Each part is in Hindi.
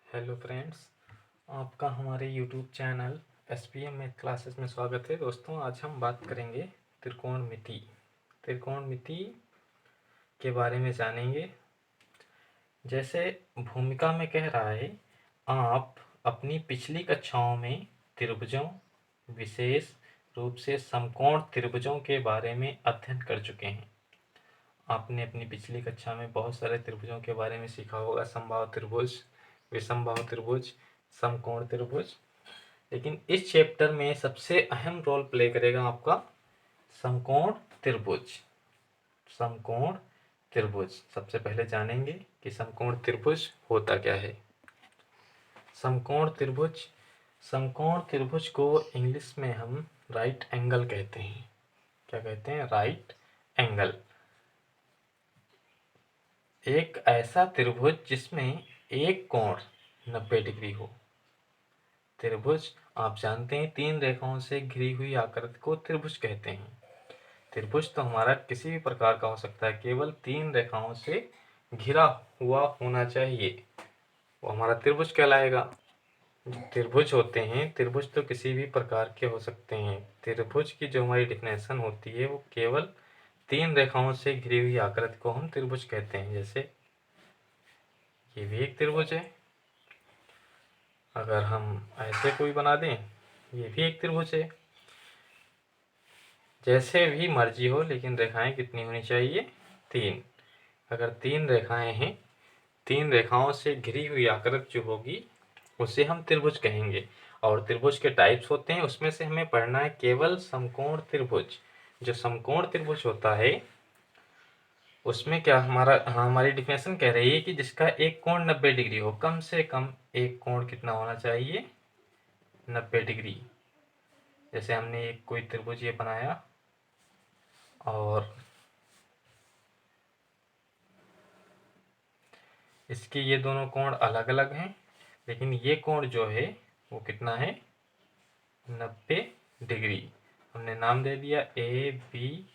हेलो फ्रेंड्स, आपका हमारे YouTube channel SPM math classes में स्वागत है। दोस्तों, आज हम बात करेंगे त्रिकोणमिति। त्रिकोणमिति के बारे में जानेंगे। जैसे भूमिका में कह रहा है, आप अपनी पिछली कक्षाओं में त्रिभुजों, विशेष रूप से समकोण त्रिभुजों के बारे में अध्ययन कर चुके हैं। आपने अपनी पिछली कक्षा में बहुत सारे त्रिभुजों के बारे में सीखा होगा, समबाहु त्रिभुज, विषमबाहु त्रिभुज, समकोण त्रिभुज। लेकिन इस चैप्टर में सबसे अहम रोल प्ले करेगा आपका समकोण त्रिभुज। समकोण त्रिभुज सबसे पहले जानेंगे कि समकोण त्रिभुज होता क्या है। समकोण त्रिभुज, समकोण त्रिभुज को इंग्लिश में हम राइट एंगल कहते हैं। क्या कहते हैं? Right angle. एक ऐसा त्रिभुज जिसमें एक कोण 90 डिग्री हो। त्रिभुज आप जानते हैं, तीन रेखाओं से घिरी हुई आकृति को त्रिभुज कहते हैं। त्रिभुज तो हमारा किसी भी प्रकार का हो सकता है, केवल तीन रेखाओं से घिरा हुआ होना चाहिए, वो हमारा त्रिभुज कहलाएगा। जो त्रिभुज होते हैं, त्रिभुज तो किसी भी प्रकार के हो सकते हैं। त्रिभुज की जो हमारी डिफिनेशन होती है, वो केवल तीन रेखाओं से घिरी हुई आकृति को हम त्रिभुज कहते हैं। जैसे ये भी एक त्रिभुज है। अगर हम ऐसे कोई बना दें, ये भी एक त्रिभुज है। जैसे भी मर्जी हो, लेकिन रेखाएं कितनी होनी चाहिए? तीन। अगर तीन रेखाएं हैं, तीन रेखाओं से घिरी हुई आकृति जो होगी उसे हम त्रिभुज कहेंगे। और त्रिभुज के टाइप्स होते हैं, उसमें से हमें पढ़ना है केवल समकोण त्रिभुज। जो समकोण त्रिभुज होता है उसमें क्या हमारी डिफिनेशन कह रही है कि जिसका एक कोण 90 डिग्री हो। कम से कम एक कोण कितना होना चाहिए? 90 डिग्री। जैसे हमने एक कोई त्रिभुज ये बनाया और इसके ये दोनों कोण अलग अलग हैं, लेकिन ये कोण जो है वो कितना है? 90 डिग्री। हमने नाम दे दिया ए बी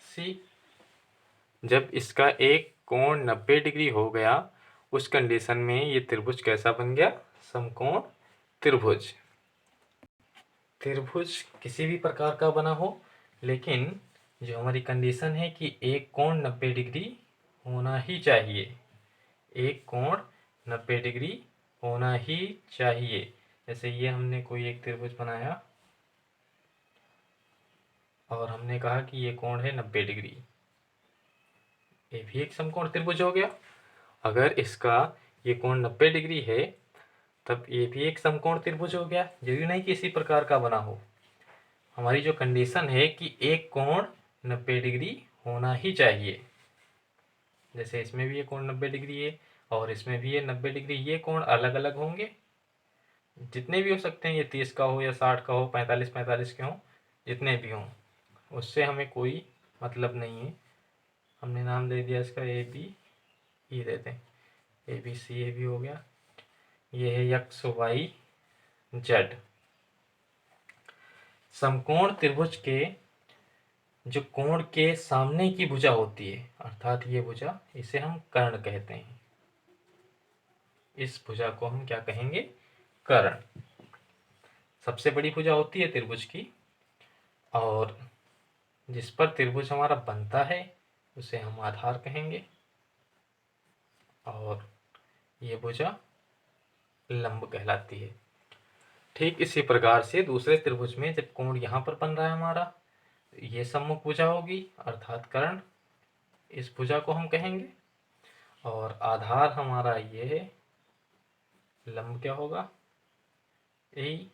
सी। जब इसका एक कोण 90 डिग्री हो गया, उस कंडीशन में ये त्रिभुज कैसा बन गया? समकोण त्रिभुज। त्रिभुज किसी भी प्रकार का बना हो, लेकिन जो हमारी कंडीशन है कि एक कोण 90 डिग्री होना ही चाहिए। एक कोण 90 डिग्री होना ही चाहिए। जैसे ये हमने कोई एक त्रिभुज बनाया और हमने कहा कि ये कोण है 90 डिग्री। ये भी एक समकोण त्रिभुज हो गया। अगर इसका ये कोण 90 डिग्री है, तब ये भी एक समकोण त्रिभुज हो गया। जरूरी नहीं कि इसी प्रकार का बना हो। हमारी जो कंडीशन है कि एक कोण 90 डिग्री होना ही चाहिए। जैसे इसमें भी ये कोण 90 डिग्री है और इसमें भी ये 90 डिग्री। ये कोण अलग अलग होंगे, जितने भी हो सकते हैं, ये 30 का हो या 60 का हो, 45 के हों, जितने भी हों, उससे हमें कोई मतलब नहीं है। हमने नाम दे दिया इसका ए बी ई देते हैं। ए बी सी ए भी हो गया। ये है एक्स वाई जेड। समकोण त्रिभुज के जो कोण के सामने की भुजा होती है, अर्थात ये भुजा, इसे हम कर्ण कहते हैं। इस भुजा को हम क्या कहेंगे? कर्ण। सबसे बड़ी भुजा होती है त्रिभुज की, और जिस पर त्रिभुज हमारा बनता है उसे हम आधार कहेंगे। और ये भुजा लंब कहलाती है। ठीक इसी प्रकार से दूसरे त्रिभुज में जब कोण यहाँ पर बन रहा है हमारा, ये सम्मुख भुजा होगी अर्थात कर्ण। इस भुजा को हम कहेंगे। और आधार हमारा ये है, लंब क्या होगा? ए।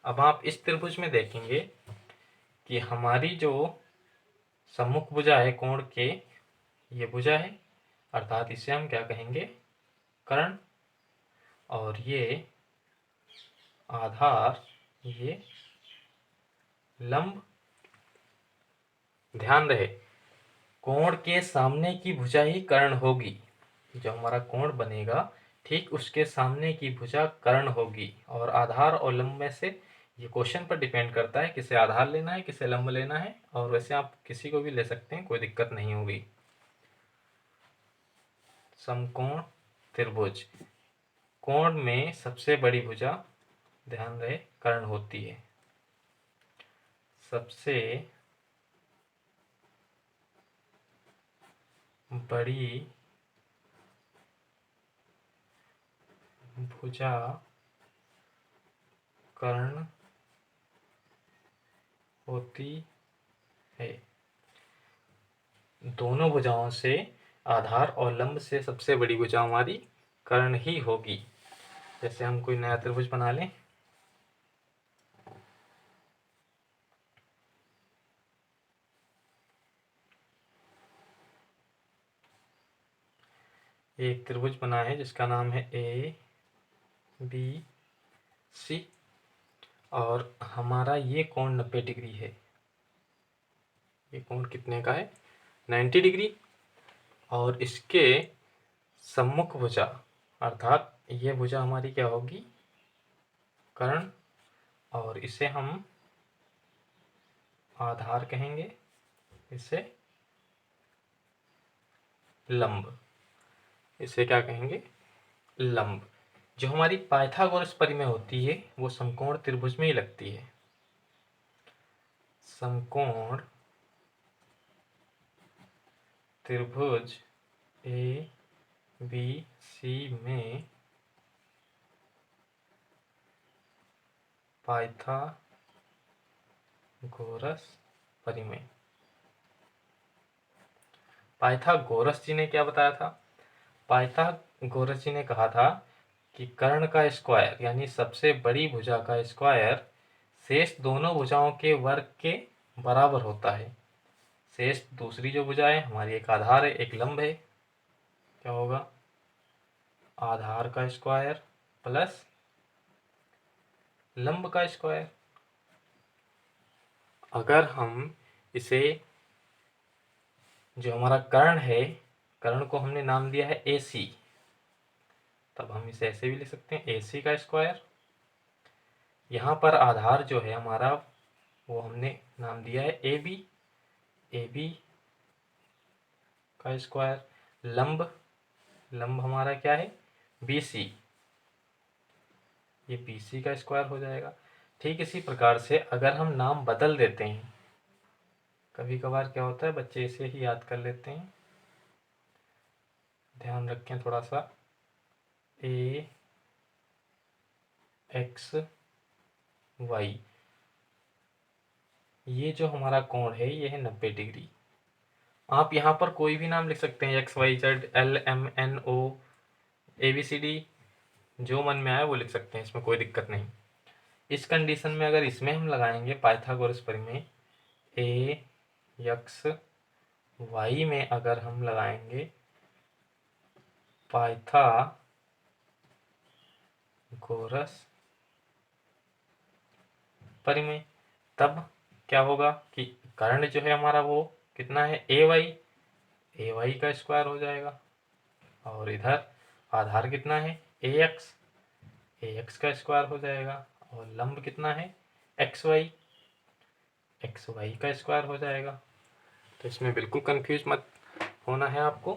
अब आप इस त्रिभुज में देखेंगे कि हमारी जो सम्मुख भुजा है कोण के, ये भुजा है, अर्थात इसे हम क्या कहेंगे? कर्ण। और ये आधार, ये लंब। ध्यान रहे, कोण के सामने की भुजा ही कर्ण होगी। जो हमारा कोण बनेगा, ठीक उसके सामने की भुजा कर्ण होगी। और आधार और लंब में से ये क्वेश्चन पर डिपेंड करता है किसे आधार लेना है, किसे लंब लेना है। और वैसे आप किसी को भी ले सकते हैं, कोई दिक्कत नहीं होगी। समकोण त्रिभुज कोण में सबसे बड़ी भुजा, ध्यान रहे, कर्ण होती है। सबसे बड़ी भुजा कर्ण होती है। दोनों भुजाओं से, आधार और लंब से सबसे बड़ी भुजा हमारी कर्ण ही होगी। जैसे हम कोई नया त्रिभुज बना लें, एक त्रिभुज बना है जिसका नाम है ए बी सी, और हमारा ये कोण 90 डिग्री है। ये कोण कितने का है? 90 डिग्री। और इसके सम्मुख भुजा, अर्थात ये भुजा हमारी क्या होगी? कर्ण, और इसे हम आधार कहेंगे, इसे लंब, इसे क्या कहेंगे? लंब। जो हमारी पाइथागोरस परिमेय होती है वो समकोण त्रिभुज में ही लगती है। समकोण त्रिभुज ए बी सी में पाइथागोरस परिमेय। पाइथागोरस जी ने क्या बताया था? पाइथागोरस जी ने कहा था कि कर्ण का स्क्वायर यानी सबसे बड़ी भुजा का स्क्वायर शेष दोनों भुजाओं के वर्ग के बराबर होता है। शेष दूसरी जो भुजा है हमारी, एक आधार है एक लंब है, क्या होगा? आधार का स्क्वायर प्लस लंब का स्क्वायर। अगर हम इसे, जो हमारा कर्ण है, कर्ण को हमने नाम दिया है ए सी, तब हम इसे ऐसे भी लिख सकते हैं ए सी का स्क्वायर। यहाँ पर आधार जो है हमारा वो हमने नाम दिया है ए बी का स्क्वायर। लंब, लंब हमारा क्या है? बी सी, ये बी सी का स्क्वायर हो जाएगा। ठीक इसी प्रकार से अगर हम नाम बदल देते हैं, कभी कभार क्या होता है बच्चे इसे ही याद कर लेते हैं, ध्यान रखें थोड़ा सा। ए एक्स वाई, ये जो हमारा कोण है ये है 90 डिग्री। आप यहाँ पर कोई भी नाम लिख सकते हैं, X Y Z L M N O A B C D, जो मन में आए वो लिख सकते हैं, इसमें कोई दिक्कत नहीं। इस कंडीशन में अगर इसमें हम लगाएंगे पाइथागोरस परिमेय, ए एक्स वाई में अगर हम लगाएंगे पाइथागोरस परिमेय, तब क्या होगा कि कर्ण जो है हमारा वो कितना है? ए वाई का स्क्वायर हो जाएगा, और इधर आधार कितना है? ए एक्स का स्क्वायर हो जाएगा, और लंब कितना है? एक्स वाई का स्क्वायर हो जाएगा। तो इसमें बिल्कुल कंफ्यूज मत होना है आपको,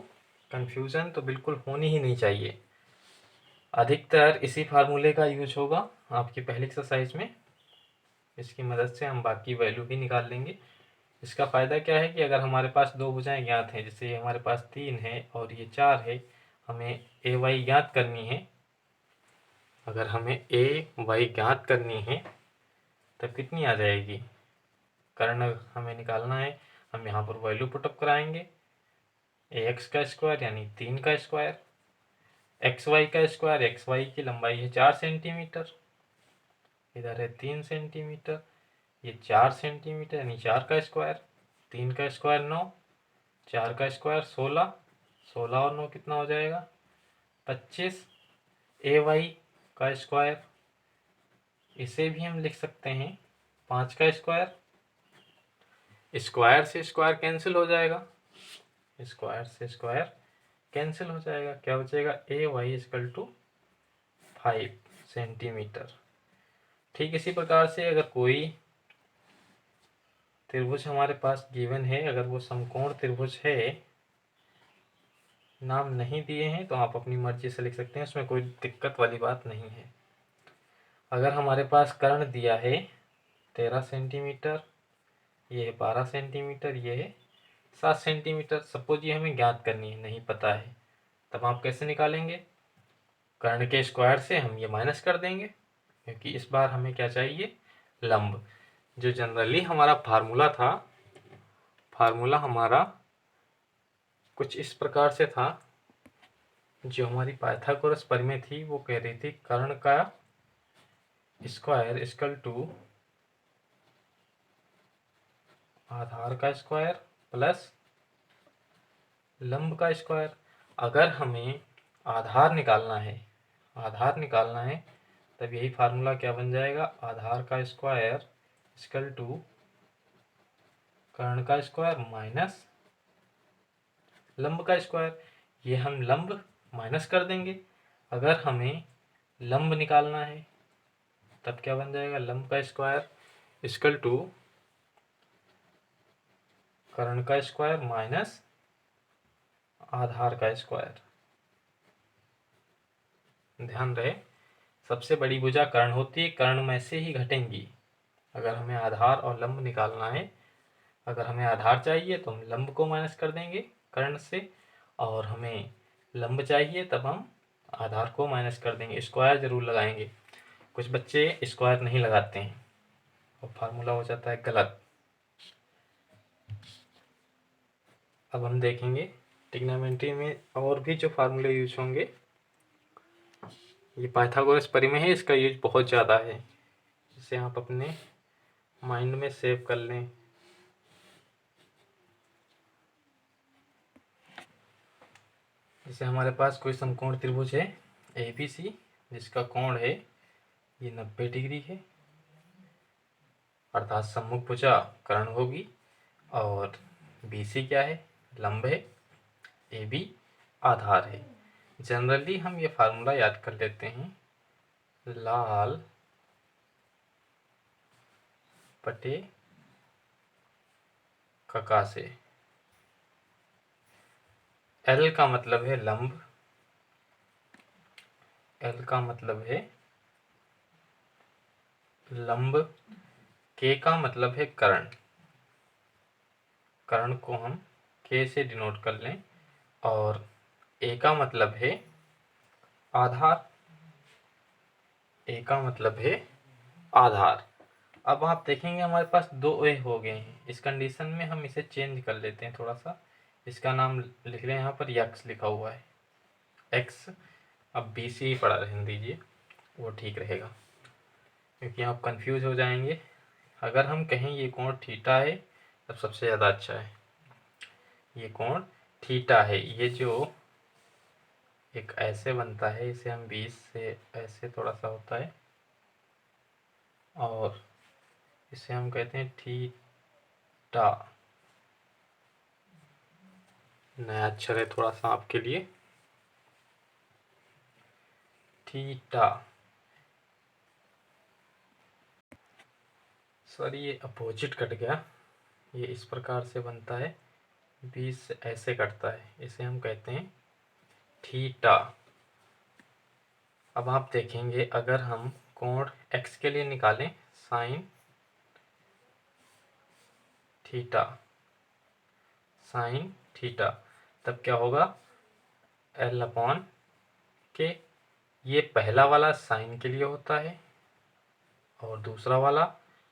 कंफ्यूजन तो बिल्कुल होनी ही नहीं चाहिए। अधिकतर इसी फार्मूले का यूज होगा आपकी पहली एक्सरसाइज में, इसकी मदद से हम बाकी वैल्यू भी निकाल लेंगे। इसका फ़ायदा क्या है कि अगर हमारे पास दो भुजाएं ज्ञात हैं, जैसे ये हमारे पास 3 है और ये 4 है, हमें ए वाई ज्ञात करनी है। अगर हमें ए वाई ज्ञात करनी है तब कितनी आ जाएगी? कर्ण हमें निकालना है, हम यहाँ पर वैल्यू पुटअप कराएंगे। ए एक्स का स्क्वायर यानी 3 का स्क्वायर, एक्स वाई का स्क्वायर, एक्स वाई की लंबाई है 4 सेंटीमीटर, इधर है 3 सेंटीमीटर, ये 4 सेंटीमीटर यानी 4 का स्क्वायर, 3 का स्क्वायर 9, 4 का स्क्वायर 16, 16 और 9 कितना हो जाएगा? 25। ए वाई का स्क्वायर, इसे भी हम लिख सकते हैं 5 का स्क्वायर, स्क्वायर से स्क्वायर कैंसिल हो जाएगा, स्क्वायर से स्क्वायर कैंसिल हो जाएगा, क्या बचेगा? ए वाई इजकल टू 5 सेंटीमीटर। ठीक इसी प्रकार से अगर कोई त्रिभुज हमारे पास गिवन है, अगर वो समकोण त्रिभुज है, नाम नहीं दिए हैं तो आप अपनी मर्जी से लिख सकते हैं, उसमें कोई दिक्कत वाली बात नहीं है। अगर हमारे पास कर्ण दिया है 13 सेंटीमीटर, ये है 12 सेंटीमीटर, ये है 7 सेंटीमीटर, सपोज ये हमें ज्ञात करनी है, नहीं पता है, तब आप कैसे निकालेंगे? कर्ण के स्क्वायर से हम ये माइनस कर देंगे, क्योंकि इस बार हमें क्या चाहिए? लंब। जो जनरली हमारा फार्मूला था, फार्मूला हमारा कुछ इस प्रकार से था, जो हमारी पाइथागोरस परिमेय थी वो कह रही थी कर्ण का स्क्वायर इक्वल टू आधार का स्क्वायर प्लस लंब का स्क्वायर। अगर हमें आधार निकालना है, आधार निकालना है, तब यही फार्मूला क्या बन जाएगा? आधार का स्क्वायर इक्वल टू कर्ण का स्क्वायर माइनस लंब का स्क्वायर। ये हम लंब माइनस कर देंगे। अगर हमें लंब निकालना है तब क्या बन जाएगा? लंब का स्क्वायर इक्वल टू कर्ण का स्क्वायर माइनस आधार का स्क्वायर। ध्यान रहे, सबसे बड़ी भुजा कर्ण होती है, कर्ण में से ही घटेंगी। अगर हमें आधार और लंब निकालना है, अगर हमें आधार चाहिए तो हम लंब को माइनस कर देंगे कर्ण से, और हमें लंब चाहिए तब हम आधार को माइनस कर देंगे। स्क्वायर जरूर लगाएंगे, कुछ बच्चे स्क्वायर नहीं लगाते हैं और फार्मूला हो जाता है गलत। अब हम देखेंगे ट्रिग्नोमेट्री में और भी जो फार्मूले यूज होंगे। ये पाइथागोरस परिमेय है, इसका यूज बहुत ज़्यादा है, इसे आप अपने माइंड में सेव कर लें। जैसे हमारे पास कोई समकोण त्रिभुज है ABC, जिसका कोण है ये 90 डिग्री है, अर्थात सम्मुख भुजा कर्ण होगी, और BC क्या है? लंब है, AB आधार है। जनरली हम ये फार्मूला याद कर लेते हैं, लाल बटे कका से। L का मतलब है लंब, L का मतलब है लंब, K का मतलब है कर्ण, कर्ण को हम K से डिनोट कर लें, और A का मतलब है आधार, A का मतलब है आधार। अब आप देखेंगे हमारे पास दो ए हो गए हैं। इस कंडीशन में हम इसे चेंज कर लेते हैं थोड़ा सा, इसका नाम लिख रहे हैं यहाँ पर यक्स लिखा हुआ है, एक्स। अब BC ही पढ़ा रहने दीजिए, वो ठीक रहेगा, क्योंकि आप कंफ्यूज हो जाएंगे। अगर हम कहें ये कोण थीटा है तब सबसे ज़्यादा अच्छा है। ये कोण थीटा है, ये जो एक ऐसे बनता है, इसे हम 20 से ऐसे थोड़ा सा होता है, और इसे हम कहते हैं थीटा। नया अक्षर है थोड़ा सा आपके लिए, थीटा। सॉरी, ये अपोजिट कट गया, ये इस प्रकार से बनता है, 20 से ऐसे कटता है, इसे हम कहते हैं थीटा। अब आप देखेंगे अगर हम कोण x के लिए निकालें साइन थीटा, साइन थीटा, तब क्या होगा? L अपॉन के। ये पहला वाला साइन के लिए होता है, और दूसरा वाला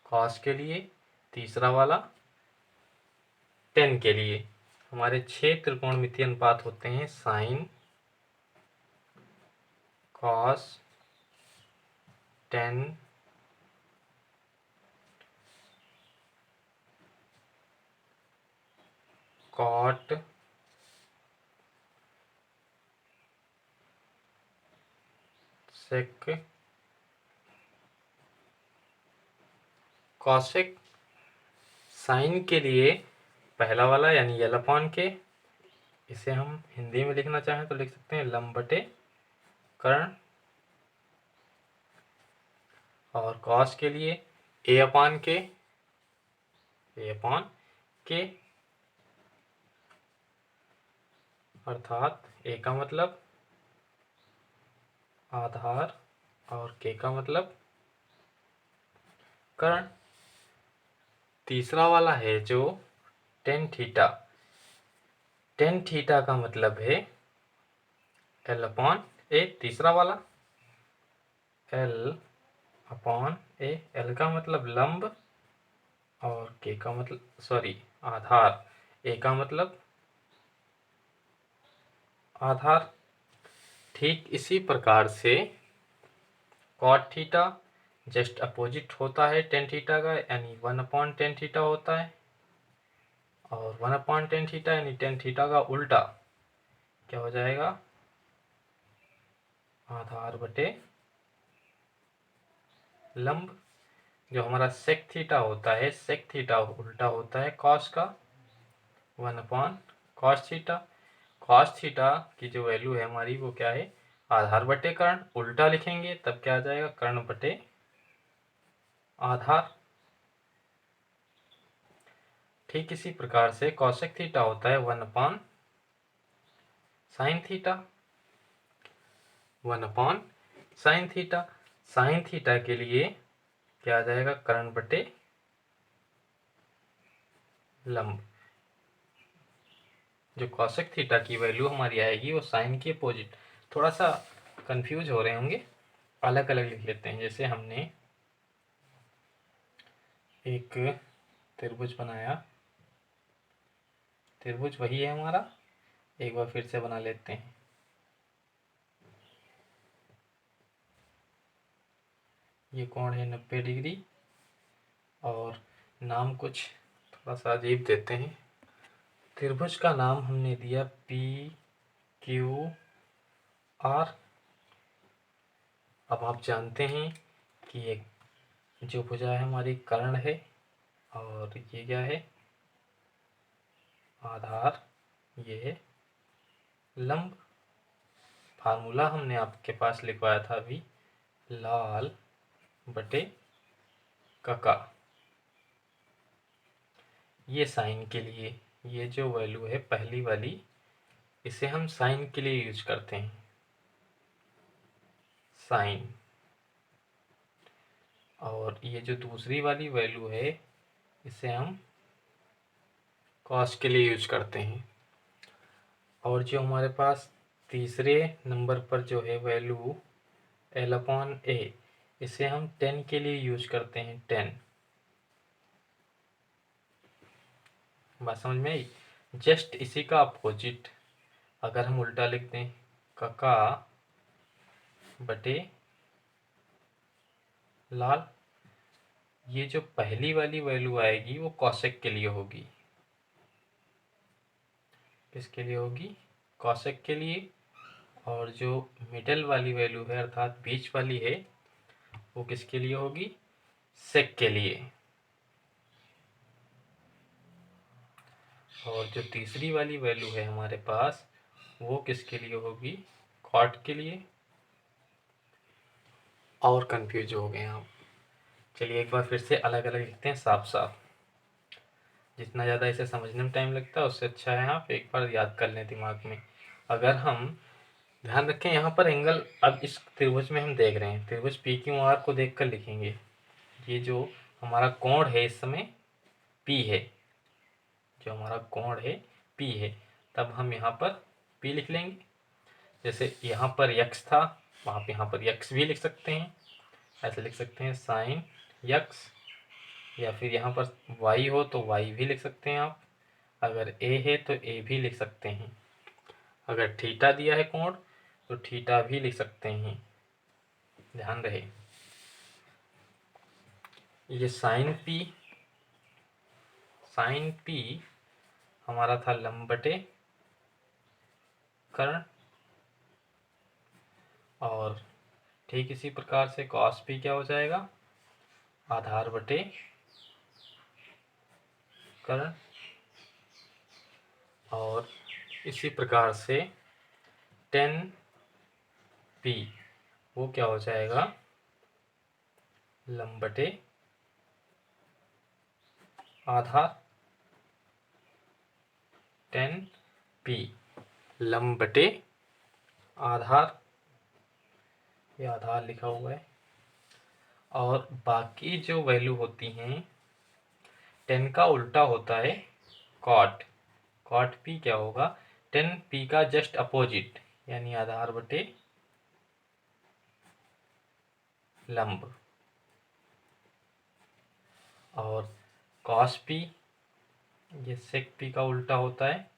कॉस के लिए, तीसरा वाला टेन के लिए। हमारे 6 त्रिकोणमितीय अनुपात होते हैं, साइन, कॉस, टेन, कॉट, सेक, कॉसेक। साइन के लिए पहला वाला यानी L अपॉन के, इसे हम हिंदी में लिखना चाहें तो लिख सकते हैं लंब बटे कर्ण, और कॉस के लिए A अपॉन के, A अपॉन के, अर्थात ए का मतलब आधार और के का मतलब कर्ण। तीसरा वाला है जो टेन थीटा, टेन थीटा का मतलब है एल अपॉन ए। तीसरा वाला एल अपॉन ए, एल का मतलब लंब और के का मतलब आधार, ए का मतलब आधार। ठीक इसी प्रकार से कॉट थीटा जस्ट अपोजिट होता है टेन थीटा का, यानी 1/10 थीटा होता है, और 1/10 थीटा यानी टेन थीटा का उल्टा क्या हो जाएगा, आधार बटे लंब। जो हमारा सेक थीटा होता है, सेक थीटा उल्टा होता है कॉस का, 1/cos थीटा। कॉस थीटा की जो वैल्यू है हमारी वो क्या है, आधार बटे कर्ण। उल्टा लिखेंगे तब क्या आ जाएगा, कर्ण बटे आधार। ठीक इसी प्रकार से कॉसेक थीटा होता है 1/sin theta, 1/sin theta. Sine theta के लिए क्या आ जाएगा, कर्ण बटे लंब। जो कॉसेक थीटा की वैल्यू हमारी आएगी वो साइन के अपोजिट। थोड़ा सा कंफ्यूज हो रहे होंगे, अलग अलग लिख लेते हैं। जैसे हमने एक त्रिभुज बनाया, त्रिभुज वही है हमारा, एक बार फिर से बना लेते हैं। ये कोण है 90 डिग्री, और नाम कुछ थोड़ा सा अजीब देते हैं। त्रिभुज का नाम हमने दिया PQR। अब आप जानते हैं कि एक जो भुजा है हमारी कर्ण है, और ये क्या है, आधार, ये है लंब। फार्मूला हमने आपके पास लिखवाया था अभी, लाल बटे कका। ये साइन के लिए, ये जो वैल्यू है पहली वाली, इसे हम साइन के लिए यूज करते हैं, साइन। और ये जो दूसरी वाली वैल्यू है इसे हम कॉस के लिए यूज करते हैं। और जो हमारे पास तीसरे नंबर पर जो है वैल्यू एल अपॉन ए, इसे हम 10 के लिए यूज करते हैं, 10। बात समझ में आई। जस्ट इसी का अपोजिट अगर हम उल्टा लिख दें, कका बटे लाल, ये जो पहली वाली वैल्यू आएगी वो कॉसेक के लिए होगी। किसके लिए होगी, कॉसेक के लिए। और जो मिडल वाली वैल्यू है अर्थात बीच वाली है, वो किसके लिए होगी, सेक के लिए। और जो तीसरी वाली वैल्यू है हमारे पास, वो किसके लिए होगी, कॉट के लिए। और कंफ्यूज हो गए आप। चलिए एक बार फिर से अलग अलग लिखते हैं, साफ साफ। जितना ज़्यादा इसे समझने में टाइम लगता है उससे अच्छा है आप एक बार याद कर लें दिमाग में। अगर हम ध्यान रखें यहाँ पर एंगल, अब इस त्रिभुज में हम देख रहे हैं, त्रिभुज पी क्यू आर को देख कर लिखेंगे। ये जो हमारा कोण है इस समय पी है, जो हमारा कोण है पी है, तब हम यहाँ पर पी लिख लेंगे। जैसे यहाँ पर यक्स था, वहाँ पे यहाँ पर यक्स भी लिख सकते हैं। ऐसे लिख सकते हैं साइन यक्स, या फिर यहाँ पर वाई हो तो वाई भी लिख सकते हैं आप। अगर ए है तो ए भी लिख सकते हैं। अगर थीटा दिया है कोण तो थीटा भी लिख सकते हैं, ध्यान रहे। ये साइन पी हमारा था लंब बटे कर्ण, और ठीक इसी प्रकार से कॉस पी क्या हो जाएगा, आधार बटे कर्ण। और इसी प्रकार से टेन पी वो क्या हो जाएगा, लंब बटे आधार, 10 पी। लंब बटे आधार, ये आधार लिखा हुआ है। और बाकी जो वैल्यू होती हैं, 10 का उल्टा होता है कॉट। कॉट पी क्या होगा, 10 पी का जस्ट अपोजिट, यानी आधार बटे लंब। और कॉस पी, ये सेक पी का उल्टा होता है,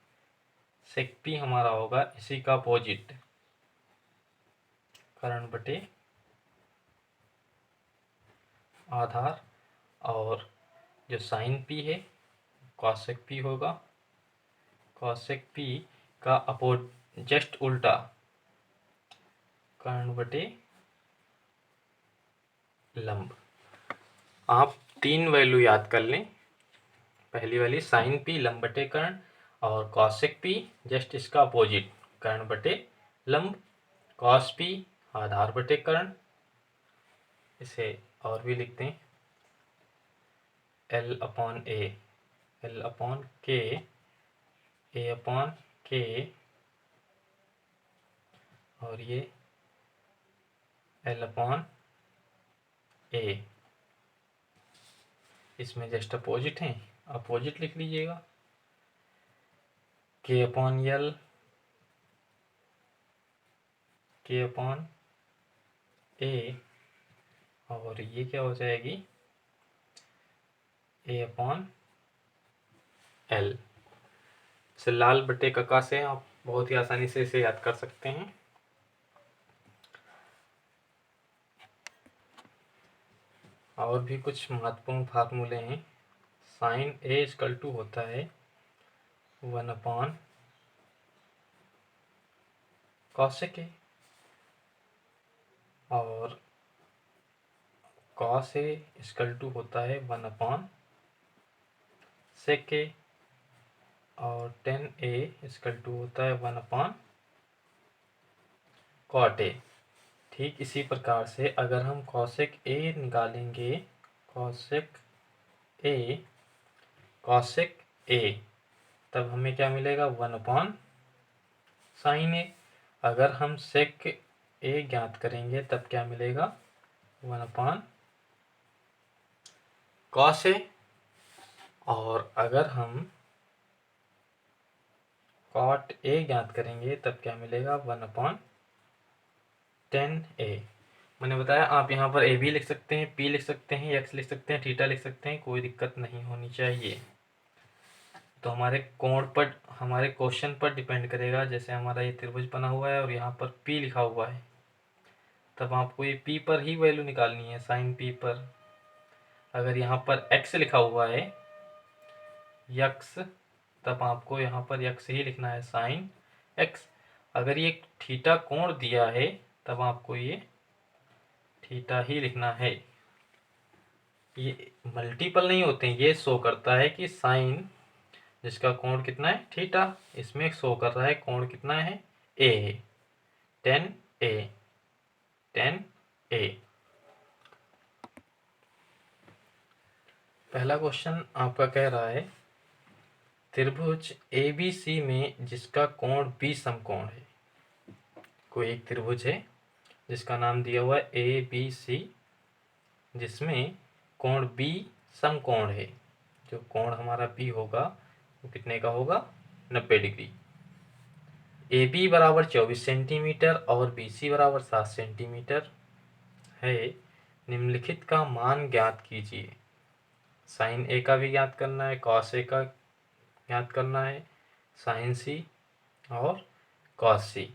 सेक पी हमारा होगा इसी का अपोजिट, कर्ण बटे आधार। और जो साइन पी है कॉसेक पी होगा, कॉसेक पी का जस्ट उल्टा, कर्ण बटे लंब। आप 3 वैल्यू याद कर लें। पहली वाली साइन पी लंब बटे कर्ण, और कॉसेक पी जस्ट इसका अपोजिट, कर्ण बटे लंब। कॉस पी आधार बटे कर्ण। इसे और भी लिखते हैं, L अपॉन ए, L अपॉन के, ए अपॉन के, और ये L अपॉन ए। इसमें जस्ट अपोजिट हैं, अपोजिट लिख लीजिएगा, के अपॉन एल, के अपॉन ए, और ये क्या हो जाएगी, ए अपॉन एल। इसे लाल बटे कका से आप बहुत ही आसानी से इसे याद कर सकते हैं। और भी कुछ महत्वपूर्ण फार्मूले हैं। साइन ए इक्वल टू होता है 1 अपॉन कॉसेक ए, और कॉस ए इक्वल टू होता है 1 अपॉन सेक ए, और टेन ए इक्वल टू होता है 1 अपॉन कॉट ए। ठीक इसी प्रकार से अगर हम कॉसेक ए निकालेंगे, कॉसेक ए, कॉसेक ए, तब हमें क्या मिलेगा, 1 अपॉन साइन ए। अगर हम सेक ए ज्ञात करेंगे तब क्या मिलेगा, 1 अपॉन कॉस ए। और अगर हम कॉट ए ज्ञात करेंगे तब क्या मिलेगा, 1 अपॉन टेन ए। मैंने बताया आप यहाँ पर ए भी लिख सकते हैं, पी लिख सकते हैं, एक्स लिख सकते हैं, थीटा लिख सकते हैं, कोई दिक्कत नहीं होनी चाहिए। तो हमारे कोण पर, हमारे क्वेश्चन पर डिपेंड करेगा। जैसे हमारा ये त्रिभुज बना हुआ है और यहाँ पर पी लिखा हुआ है, तब आपको ये पी पर ही वैल्यू निकालनी है, साइन पी पर। अगर यहाँ पर एक्स लिखा हुआ है, यक्स, तब आपको यहाँ पर यक्स ही लिखना है, साइन एक्स। अगर ये थीटा कोण दिया है तब आपको ये थीटा ही लिखना है। ये मल्टीपल नहीं होते हैं, ये शो करता है कि साइन जिसका कोण कितना है, थीटा, इसमें शो कर रहा है कोण कितना है, ए है, टेन ए, टेन ए। पहला क्वेश्चन आपका कह रहा है त्रिभुज ABC में जिसका कोण बी समकोण है। कोई एक त्रिभुज है जिसका नाम दिया हुआ है ABC, जिसमें कोण बी समकोण है। जो कोण हमारा बी होगा वो कितने का होगा, 90 डिग्री। AB बराबर 24 सेंटीमीटर और BC बराबर 7 सेंटीमीटर है। निम्नलिखित का मान ज्ञात कीजिए। साइन ए का भी ज्ञात करना है, कॉस ए का ज्ञात करना है, साइन सी और कॉस सी।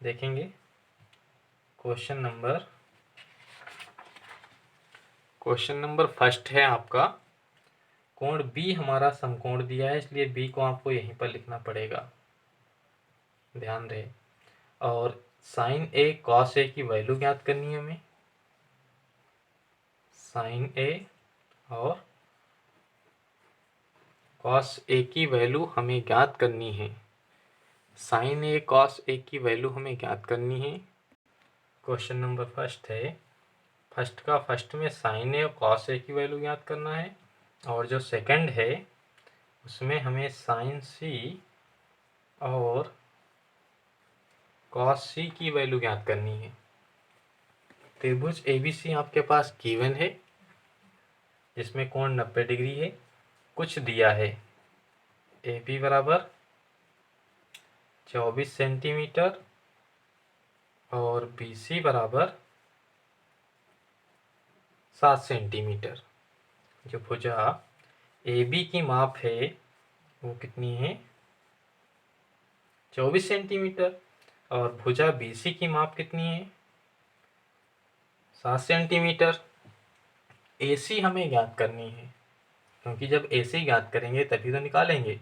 देखेंगे क्वेश्चन नंबर फर्स्ट है आपका, कोण बी हमारा समकोण दिया है, इसलिए बी को आपको यहीं पर लिखना पड़ेगा, ध्यान रहे। और साइन ए कॉस ए की वैल्यू ज्ञात करनी है हमें, साइन ए और कॉस ए की वैल्यू हमें ज्ञात करनी है। साइन ए कॉस ए की वैल्यू हमें ज्ञात करनी है। क्वेश्चन नंबर फर्स्ट है, फर्स्ट में साइन ए और कॉस ए की वैल्यू ज्ञात करना है, और जो सेकंड है उसमें हमें साइन सी और कॉस सी की वैल्यू ज्ञात करनी है। त्रिभुज ABC आपके पास गिवन है, जिसमें कोण 90 डिग्री है। कुछ दिया है, AB बराबर 24 सेंटीमीटर और BC बराबर 7 सेंटीमीटर। जो भुजा AB की माप है वो कितनी है, 24 सेंटीमीटर, और भुजा BC की माप कितनी है, 7 सेंटीमीटर। AC हमें ज्ञात करनी है, क्योंकि जब AC ज्ञात करेंगे तभी तो निकालेंगे।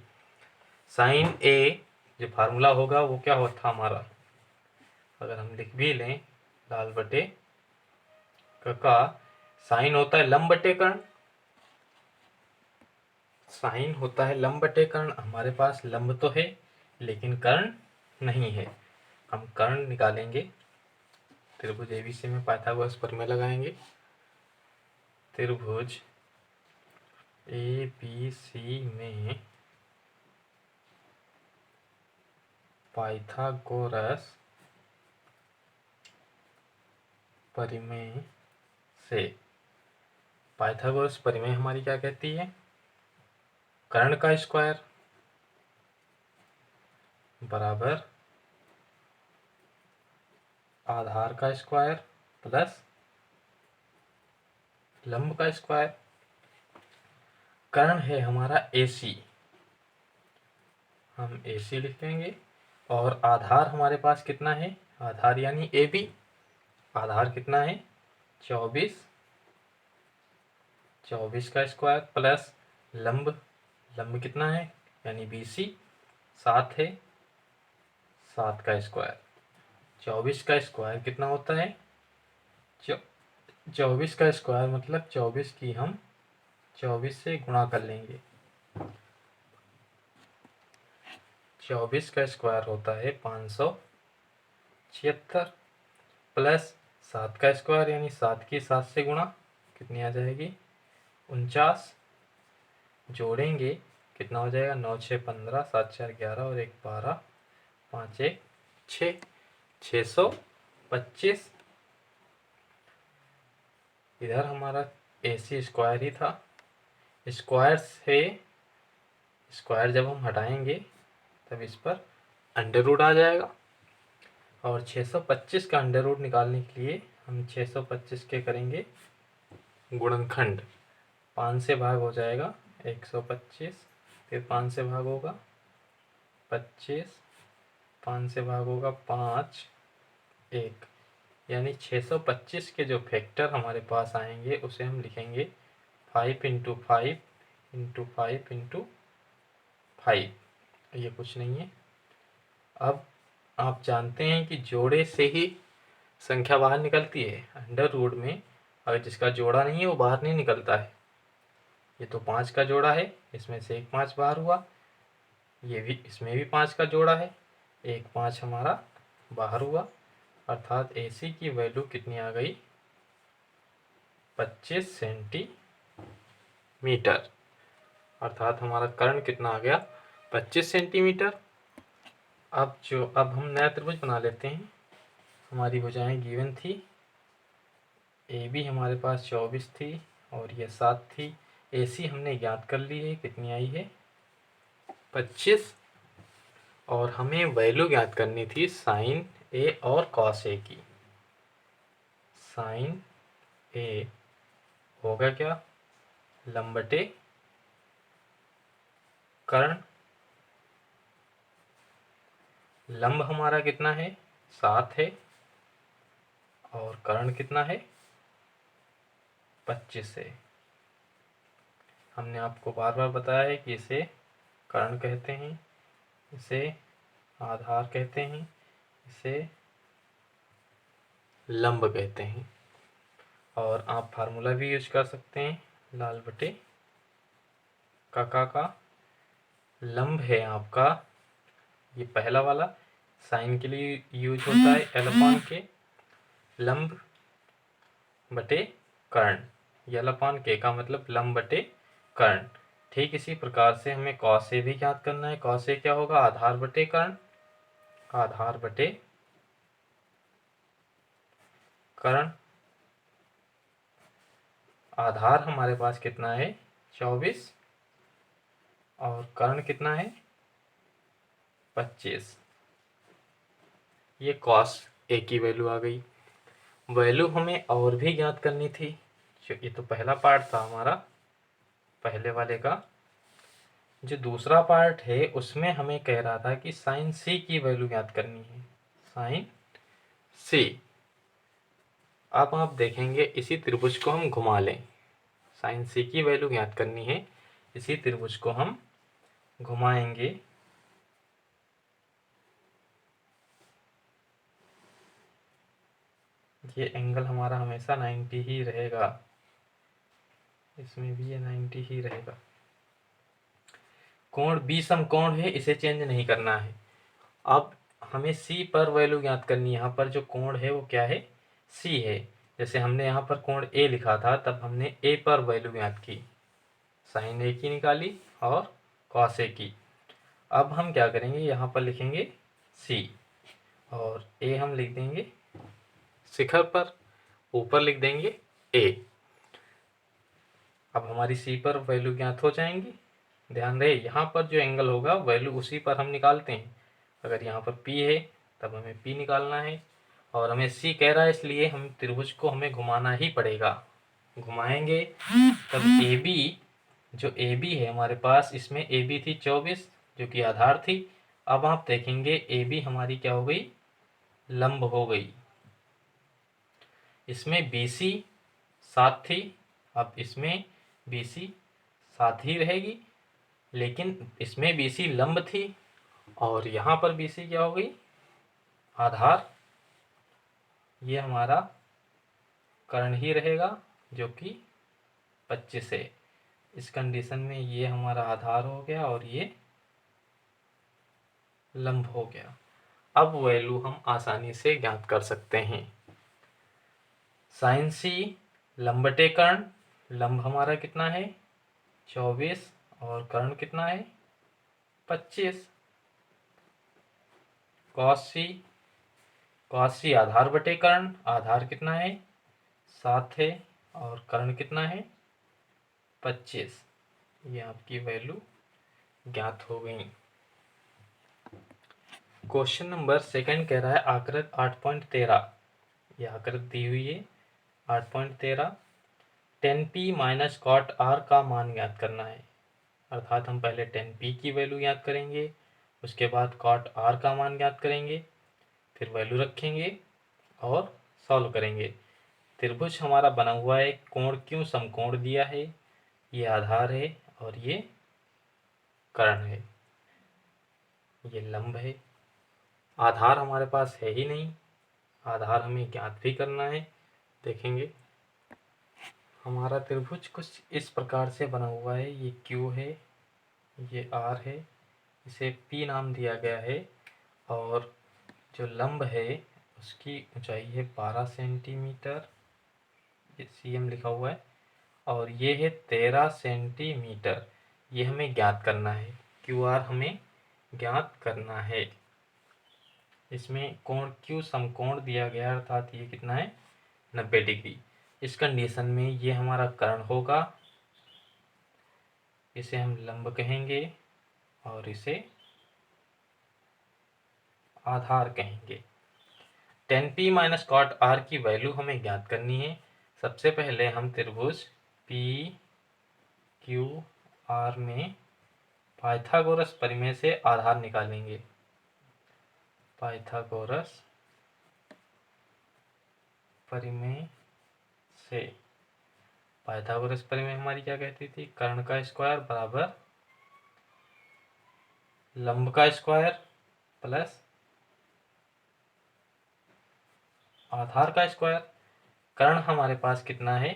साइन A जो फार्मूला होगा वो क्या होता हमारा, अगर हम लिख भी लें लाल बटे का साइन होता है लंब बटे कर्ण। साइन होता है लंब बटे कर्ण। हमारे पास लंब तो है लेकिन कर्ण नहीं है। हम कर्ण निकालेंगे। त्रिभुज ABC में पाइथागोरस प्रमेय लगाएंगे। त्रिभुज ABC में पाइथागोरस प्रमेय से, पाइथागोरस प्रमेय हमारी क्या कहती है, कर्ण का स्क्वायर बराबर आधार का स्क्वायर प्लस लंब का स्क्वायर। कर्ण है हमारा AC, हम AC लिख लेंगे। और आधार हमारे पास कितना है, आधार यानी AB, आधार कितना है 24, 24 का स्क्वायर प्लस लंब, लंब कितना है यानी BC 7 है, 7 का स्क्वायर। 24 का स्क्वायर कितना होता है, 24 का स्क्वायर मतलब 24 की हम 24 से गुणा कर लेंगे। 24 का स्क्वायर होता है 576 प्लस 7 का स्क्वायर यानी 7 की 7 से गुणा, कितनी आ जाएगी 49। जोड़ेंगे कितना हो जाएगा, 9 6 15, 7 4 11 और 1 12, 5 1 6, 625। इधर हमारा AC स्क्वायर ही था। स्क्वायर से स्क्वायर जब हम हटाएंगे तब इस पर अंडर रूट आ जाएगा। और 625 का अंडर रूट निकालने के लिए हम 625 के करेंगे गुणनखंड। 5 से भाग हो जाएगा 125, फिर 5 से भाग होगा 25, 5 से भाग होगा 5 1, यानी 625 के जो फैक्टर हमारे पास आएंगे उसे हम लिखेंगे 5 इंटू 5 इंटू 5 इंटू 5। ये कुछ नहीं है। अब आप जानते हैं कि जोड़े से ही संख्या बाहर निकलती है। अंडर रूट में अगर जिसका जोड़ा नहीं है वो बाहर नहीं निकलता है। ये तो 5 का जोड़ा है, इसमें से एक 5 बाहर हुआ, ये भी इसमें भी 5 का जोड़ा है, एक 5 हमारा बाहर हुआ। अर्थात AC की वैल्यू कितनी आ गई, 25 सेंटीमीटर। अर्थात हमारा कर्ण कितना आ गया, 25 सेंटीमीटर। अब हम नया त्रिभुज बना लेते हैं। हमारी भुजाएं गिवन थी, AB हमारे पास 24 थी और ये 7 थी। AC हमने ज्ञात कर ली है, कितनी आई है 25। और हमें वैल्यू ज्ञात करनी थी साइन A और कॉस A की। साइन A होगा क्या, लंब बटे कर्ण। लंब हमारा कितना है 7 है और कर्ण कितना है 25 है। हमने आपको बार बार बताया है कि इसे कर्ण कहते हैं, इसे आधार कहते हैं, इसे लंब कहते हैं। और आप फार्मूला भी यूज कर सकते हैं, लाल बटे का लंब है आपका ये पहला वाला, साइन के लिए यूज होता है L/K, लंब बटे कर्ण। L/K का मतलब लंब बटे कर्ण। ठीक इसी प्रकार से हमें कॉस A भी ज्ञात करना है। कॉस A क्या होगा, आधार बटे कर्ण, आधार बटे कर्ण, आधार हमारे पास कितना है 24 और कर्ण कितना है 25। ये cos A की वैल्यू आ गई। वैल्यू हमें और भी ज्ञात करनी थी। ये तो पहला पार्ट था हमारा पहले वाले का। जो दूसरा पार्ट है उसमें हमें कह रहा था कि साइन C की वैल्यू ज्ञात करनी है, साइन C। अब आप देखेंगे इसी त्रिभुज को हम घुमा लें, साइन C की वैल्यू ज्ञात करनी है, इसी त्रिभुज को हम घुमाएंगे। ये एंगल हमारा हमेशा 90 ही रहेगा, इसमें भी ये 90 ही रहेगा। कोण B समकोण है, इसे चेंज नहीं करना है। अब हमें C पर वैल्यू ज्ञात करनी है। यहाँ पर जो कोण है वो क्या है C है। जैसे हमने यहाँ पर कोण A लिखा था तब हमने A पर वैल्यू ज्ञात की, साइन A की निकाली और कॉस A की। अब हम क्या करेंगे, यहाँ पर लिखेंगे C और A हम लिख देंगे शिखर पर, ऊपर लिख देंगे A। अब हमारी C पर वैल्यू ज्ञात हो जाएंगी। ध्यान रहे यहाँ पर जो एंगल होगा वैल्यू उसी पर हम निकालते हैं। अगर यहाँ पर P है तब हमें P निकालना है और हमें C कह रहा है, इसलिए हम त्रिभुज को हमें घुमाना ही पड़ेगा। घुमाएंगे तब AB, जो AB है हमारे पास, इसमें AB थी 24 जो कि आधार थी। अब आप देखेंगे AB हमारी क्या हो गई, लंब हो गई। इसमें BC 7 थी, अब इसमें BC 7 ही रहेगी, लेकिन इसमें BC लंब थी और यहाँ पर BC क्या हो गई, आधार। ये हमारा कर्ण ही रहेगा जो कि 25 है। इस कंडीशन में ये हमारा आधार हो गया और ये लंब हो गया। अब वैल्यू हम आसानी से ज्ञात कर सकते हैं। साइन C लंब बटे कर्ण, लंब हमारा कितना है 24 और कर्ण कितना है 25। कॉस C आधार बटे कर्ण, आधार कितना है 7 है और कर्ण कितना है 25। ये आपकी वैल्यू ज्ञात हो गई। क्वेश्चन नंबर सेकंड कह रहा है आकृति 8.13, ये आकृति दी हुई है 8.13, tan P minus cot R का मान ज्ञात करना है। अर्थात हम पहले tan P की वैल्यू ज्ञात करेंगे, उसके बाद cot R का मान ज्ञात करेंगे, फिर वैल्यू रखेंगे और सॉल्व करेंगे। त्रिभुज हमारा बना हुआ है, कोण Q समकोण दिया है, ये आधार है और ये कर्ण है, ये लंब है। आधार हमारे पास है ही नहीं, आधार हमें ज्ञात भी करना है। देखेंगे हमारा त्रिभुज कुछ इस प्रकार से बना हुआ है, ये Q है, ये R है, इसे P नाम दिया गया है और जो लंब है उसकी ऊंचाई है 12 सेंटीमीटर, ये CM लिखा हुआ है, और ये है 13 सेंटीमीटर। ये हमें ज्ञात करना है, QR हमें ज्ञात करना है। इसमें कोण Q समकोण दिया गया, अर्थात ये कितना है 90 डिग्री। इस कंडीशन में ये हमारा कर्ण होगा, इसे हम लंब कहेंगे और इसे आधार कहेंगे। tan P minus cot R की वैल्यू हमें ज्ञात करनी है। सबसे पहले हम त्रिभुज P Q R में पाइथागोरस प्रमेय से आधार निकालेंगे। पाइथागोरस प्रमेय से, पाइथागोरस प्रमेय हमारी क्या कहती थी, कर्ण का स्क्वायर बराबर लंब का स्क्वायर प्लस आधार का स्क्वायर। कर्ण हमारे पास कितना है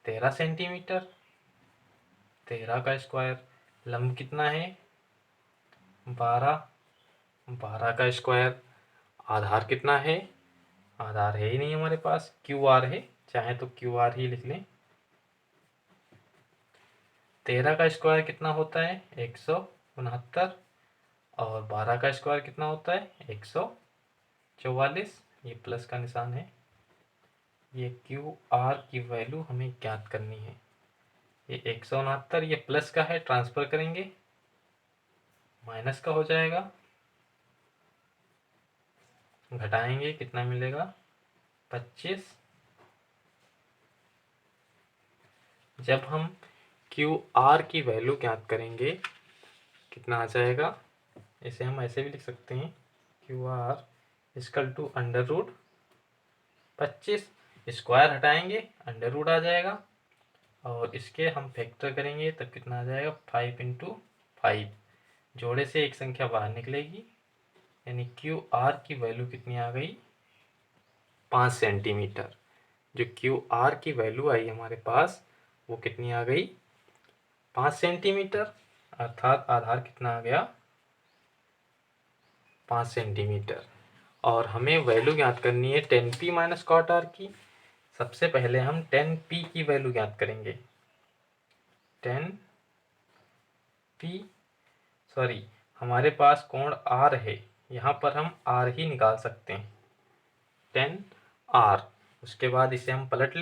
13 सेंटीमीटर, 13 का स्क्वायर, लंब कितना है 12, 12 का स्क्वायर, आधार कितना है, आधार है ही नहीं हमारे पास, QR है, चाहे तो QR ही लिख लें। 13 का स्क्वायर कितना होता है 169 और 12 का स्क्वायर कितना होता है 144, ये प्लस का निशान है। ये क्यू आर की वैल्यू हमें ज्ञात करनी है। ये 169 ये प्लस का है, ट्रांसफर करेंगे माइनस का हो जाएगा, घटाएंगे कितना मिलेगा 25। जब हम क्यू आर की वैल्यू ज्ञात करेंगे कितना आ जाएगा, इसे हम ऐसे भी लिख सकते हैं Q R equal to under root 25, square हटाएंगे अंडर रूट आ जाएगा, और इसके हम फैक्टर करेंगे तब कितना आ जाएगा 5 × 5, जोड़े से एक संख्या बाहर निकलेगी, यानी क्यू आर की वैल्यू कितनी आ गई 5 सेंटीमीटर। जो क्यू आर की वैल्यू आई हमारे पास वो कितनी आ गई 5 सेंटीमीटर, अर्थात आधार कितना आ गया 5 सेंटीमीटर। और हमें वैल्यू ज्ञात करनी है 10p माइनस कॉट आर की। सबसे पहले हम 10p की वैल्यू ज्ञात करेंगे। 10p सॉरी हमारे पास कोण r है, यहाँ पर हम r ही निकाल सकते हैं 10r। उसके बाद इसे हम पलट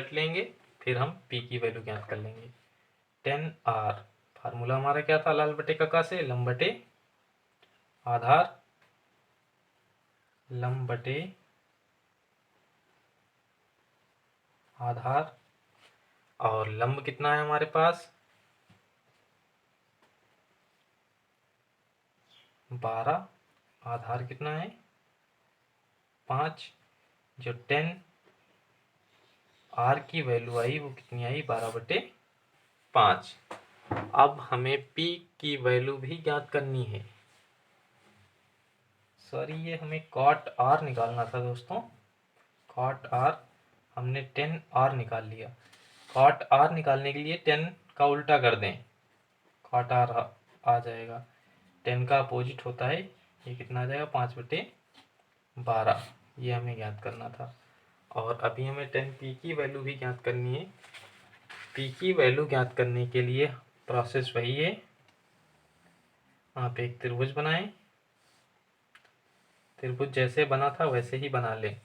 लेंगे फिर हम p की वैल्यू ज्ञात कर लेंगे। 10r फार्मूला हमारा क्या था, लाल बटे कका से लंब बटे आधार, लंब बटे आधार, और लंब कितना है हमारे पास 12, आधार कितना है 5, जो 10r की वैल्यू आई वो कितनी आई 12/5। अब हमें p की वैल्यू भी ज्ञात करनी है। सॉरी ये हमें cot r निकालना था दोस्तों, cot r हमने 10r निकाल लिया। cot r निकालने के लिए 10 का उल्टा कर दें, cot r आ जाएगा, 10 का अपोजिट होता है, ये कितना आ जाएगा 5/12, ये हमें ज्ञात करना था। और अभी हमें 10p की वैल्यू भी ज्ञात करनी है। p की वैल्यू ज्ञात करने के लिए प्रोसेस वही है, आप एक त्रिभुज बनाएं, त्रिभुज जैसे बना था वैसे ही बना लें।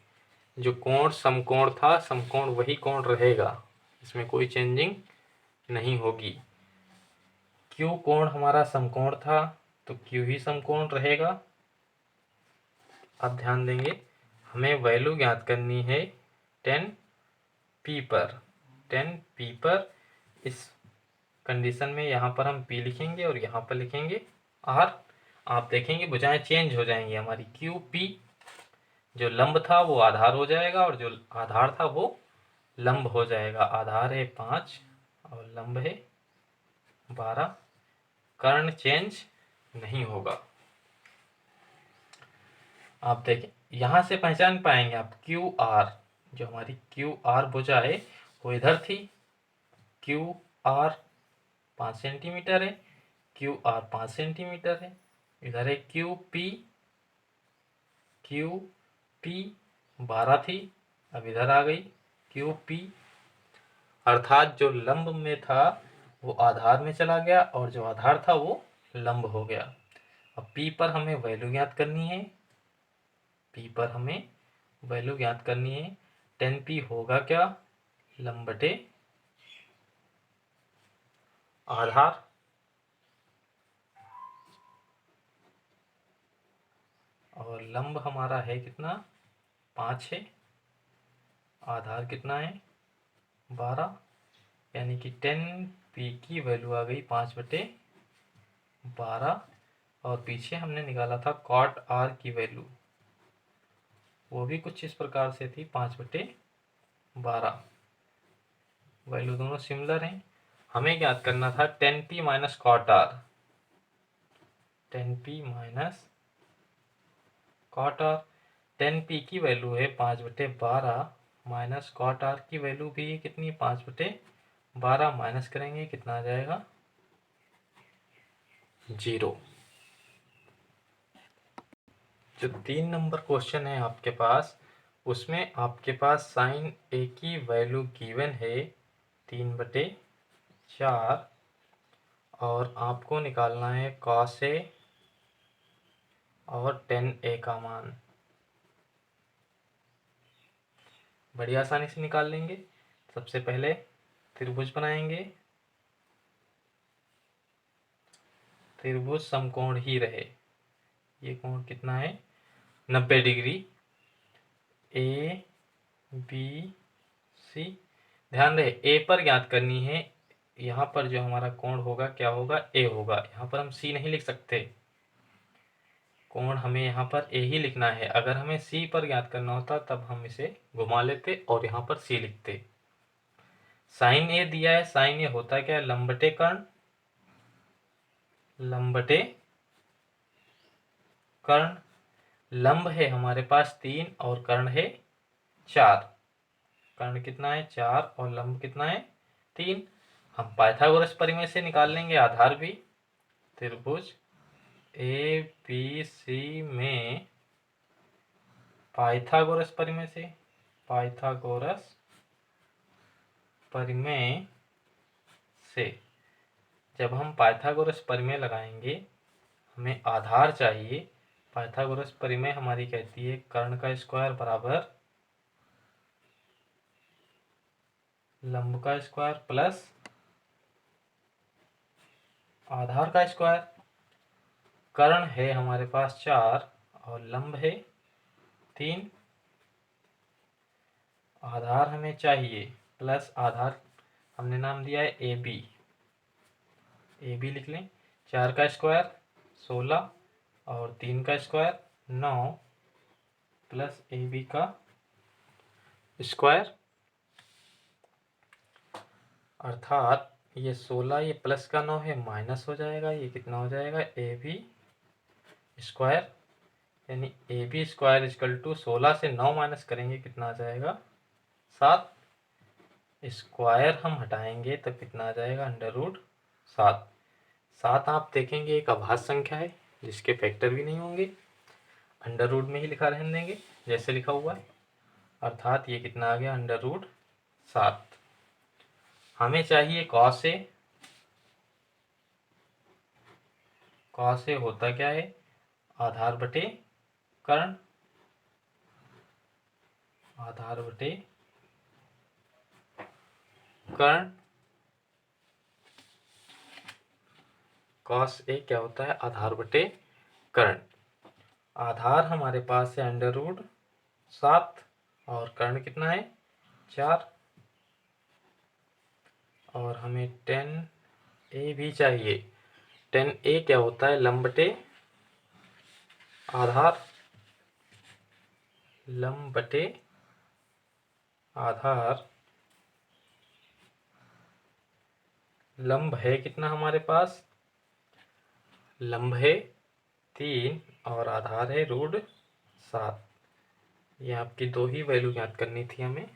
जो कोण समकोण था, समकोण वही कोण रहेगा, इसमें कोई चेंजिंग नहीं होगी। क्यू कोण हमारा समकोण था तो क्यू ही समकोण रहेगा। अब ध्यान देंगे हमें वैल्यू ज्ञात करनी है 10p पर। 10p पर इस कंडीशन में यहाँ पर हम p लिखेंगे और यहाँ पर लिखेंगे r। आप देखेंगे भुजाएं चेंज हो जाएंगी हमारी, क्यू p जो लंब था वो आधार हो जाएगा और जो आधार था वो लंब हो जाएगा। आधार है 5 और लंब है 12, कर्ण चेंज नहीं होगा। आप देखें यहाँ से पहचान पाएंगे आप क्यू आर, जो हमारी क्यू आर भुजा है वो इधर थी, क्यू आर 5 सेंटीमीटर है, क्यू आर 5 सेंटीमीटर है, इधर है क्यू पी 12 थी, अब इधर आ गई क्यू पी, अर्थात जो लंब में था वो आधार में चला गया और जो आधार था वो लंब हो गया। अब P पर हमें वैल्यू ज्ञात करनी है, P पर हमें वैल्यू ज्ञात करनी है। 10p होगा क्या, लंब बटे आधार, और लंब हमारा है कितना 5 है, आधार कितना है 12, यानी कि 10p की वैल्यू आ गई 5/12। और पीछे हमने निकाला था cot r की वैल्यू, वो भी कुछ इस प्रकार से थी 5/12। वैल्यू दोनों सिमिलर हैं। हमें ज्ञात करना था 10p minus cot r, 10p minus cot r। 10p की वैल्यू है 5/12 माइनस cot r की वैल्यू भी है कितनी 5/12, माइनस करेंगे कितना आ जाएगा 0। जो 3 नंबर क्वेश्चन है आपके पास, उसमें आपके पास साइन ए की वैल्यू गिवन है 3/4 और आपको निकालना है कॉस ए और tan a का मान। बड़ी आसानी से निकाल लेंगे। सबसे पहले त्रिभुज बनाएंगे, त्रिभुज समकोण ही रहे। ये कोण कितना है? 90 डिग्री। ए बी सी, ध्यान रहे ए पर ज्ञात करनी है। यहाँ पर जो हमारा कोण होगा क्या होगा? ए होगा। यहाँ पर हम सी नहीं लिख सकते, कोण हमें यहाँ पर ए ही लिखना है। अगर हमें सी पर ज्ञात करना होता तब हम इसे घुमा लेते और यहाँ पर सी लिखते। साइन ए दिया है, साइन ए होता क्या है? लंबटे कर्ण, लंबटे कर्ण। लंब है हमारे पास 3 और कर्ण है 4। कर्ण कितना है? 4 और लंब कितना है? 3। हम पाइथागोरस परिमेय से निकाल लेंगे आधार भी। त्रिभुज ए बी सी में पाइथागोरस परिमेय से, पाइथागोरस परिमेय से जब हम पाइथागोरस परिमेय लगाएंगे, हमें आधार चाहिए। पाइथागोरस परिमेय हमारी कहती है कर्ण का स्क्वायर बराबर लंब का स्क्वायर प्लस आधार का स्क्वायर। कर्ण है हमारे पास 4 और लंब है 3। आधार हमें चाहिए प्लस आधार हमने नाम दिया है ए बी। ए बी लिख लें। 4 का स्क्वायर 16 और 3 का स्क्वायर 9 प्लस ए बी का स्क्वायर, अर्थात ये 16 ये प्लस का 9 है, माइनस हो जाएगा। ये कितना हो जाएगा? ए बी स्क्वायर, यानी A B square equal to 16 से 9 माइनस करेंगे कितना आ जाएगा? 7। स्क्वायर हम हटाएंगे तब कितना आ जाएगा? √7। 7 आप देखेंगे एक अभाज्य संख्या है जिसके फैक्टर भी नहीं होंगे, अंडर रूट में ही लिखा रहने देंगे जैसे लिखा हुआ है। अर्थात ये कितना आ गया? √7। हमें चाहिए कॉस ए। कॉस ए होता क्या है? आधार बटे कर्ण, आधार बटे कर्ण। कॉस ए क्या होता है? आधार बटे कर्ण। आधार हमारे पास है √7 और कर्ण कितना है? 4। और हमें tan ए भी चाहिए। tan ए क्या होता है? लंब बटे आधार, लंब बटे आधार। लंब है कितना हमारे पास? लंब है 3 और आधार है √7। ये आपकी 2 ही वैल्यू ज्ञात करनी थी हमें।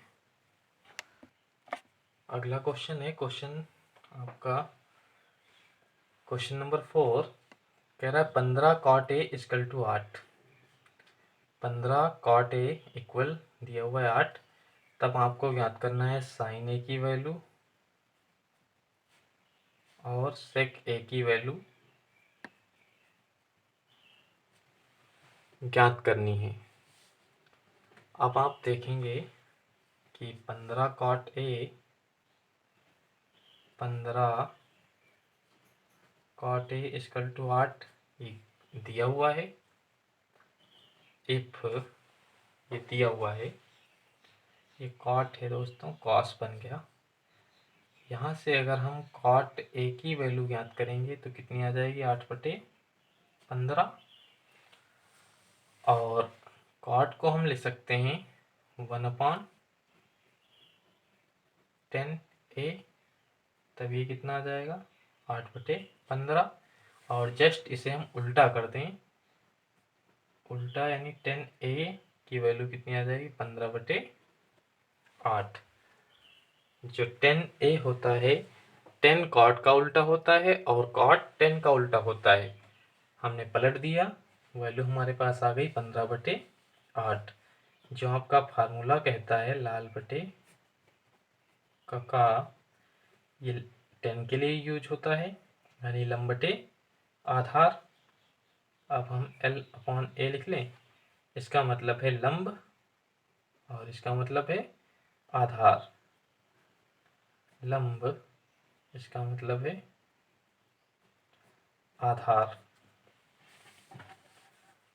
अगला क्वेश्चन है क्वेश्चन आपका क्वेश्चन नंबर 4। कह रहा है 15 cot A equal to 8। 15 cot A equal दिया हुआ है 8। तब आपको ज्ञात करना है साइन ए की वैल्यू और सेक ए की वैल्यू ज्ञात करनी है। अब आप देखेंगे कि 15 cot A, 15 cot A equal to 8 दिया हुआ है। इफ ये दिया हुआ है, ये cot है दोस्तों, cos बन गया। यहाँ से अगर हम cot A की वैल्यू ज्ञात करेंगे तो कितनी आ जाएगी? 8/15। और cot को हम लिख सकते हैं 1/10A। तब ये कितना आ जाएगा? 8/15। और जस्ट इसे हम उल्टा कर दें, उल्टा यानी 10A की वैल्यू कितनी आ जाएगी? 15/8। जो 10A होता है 10 cot का उल्टा होता है और cot 10 का उल्टा होता है। हमने पलट दिया, वैल्यू हमारे पास आ गई 15/8। जो आपका फार्मूला कहता है लाल बटे का, ये 10 के लिए यूज होता है, यानी लंब बटे आधार। अब हम L/A लिख लें। इसका मतलब है लंब और इसका मतलब है आधार, लंब इसका मतलब है आधार।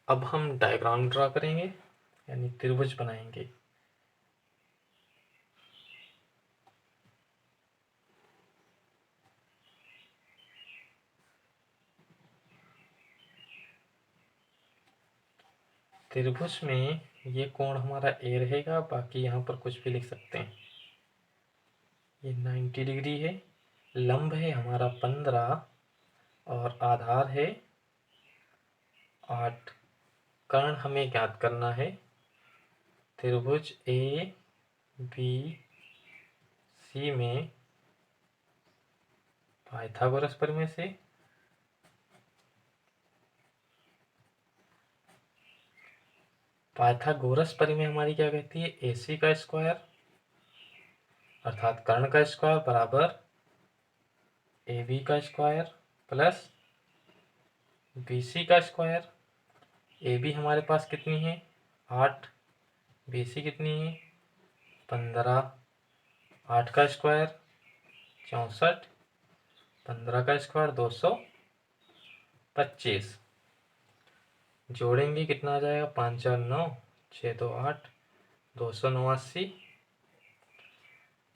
अब हम डायग्राम ड्रा करेंगे यानी त्रिभुज बनाएंगे। त्रिभुज में ये कोण हमारा ए रहेगा, बाकी यहाँ पर कुछ भी लिख सकते हैं। ये 90 डिग्री है, लंब है हमारा 15 और आधार है 8। कर्ण हमें ज्ञात करना है। त्रिभुज ए बी सी में पाइथागोरस प्रमेय से पाइथागोरस प्रमेय हमारी क्या कहती है, AC का स्क्वायर अर्थात कर्ण का स्क्वायर बराबर AB का स्क्वायर प्लस BC का स्क्वायर। AB हमारे पास कितनी है 8, BC कितनी है 15, 8 का स्क्वायर 64, 15 का स्क्वायर 225। जोड़ेंगे कितना आ जाएगा 5 और 9 6 2 8 289।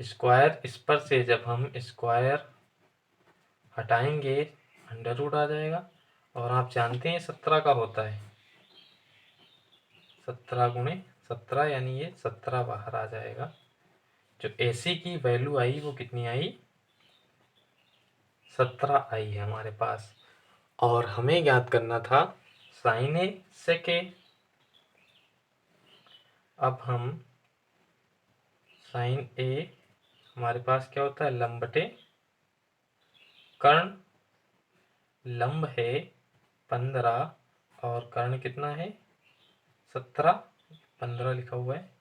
स्क्वायर इस पर से जब हम स्क्वायर हटाएंगे अंडर रूट आ जाएगा, और आप जानते हैं 17 का होता है, 17 गुणे 17 यानी ये 17 बाहर आ जाएगा। जो AC की वैल्यू आई वो कितनी आई 17 आई है हमारे पास। और हमें ज्ञात करना था साइन ए सेक ए। अब हम साइन ए हमारे पास क्या होता है लंब बटे कर्ण। लंब है 15 और कर्ण कितना है 17, 15 लिखा हुआ है।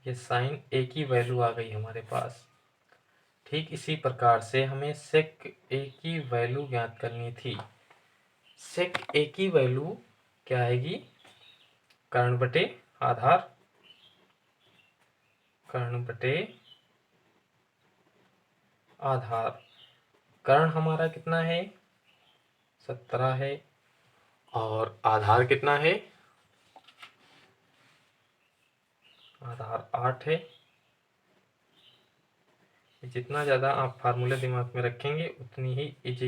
ये साइन ए की वैल्यू आ गई हमारे पास। ठीक इसी प्रकार से हमें सेक ए की वैल्यू ज्ञात करनी थी। सेक ए की वैल्यू क्या आएगी कर्ण बटे आधार, कर्ण बटे आधार। कर्ण हमारा कितना है 17 है और आधार कितना है आधार 8 है। जितना ज़्यादा आप फार्मूला दिमाग में रखेंगे उतनी ही इजी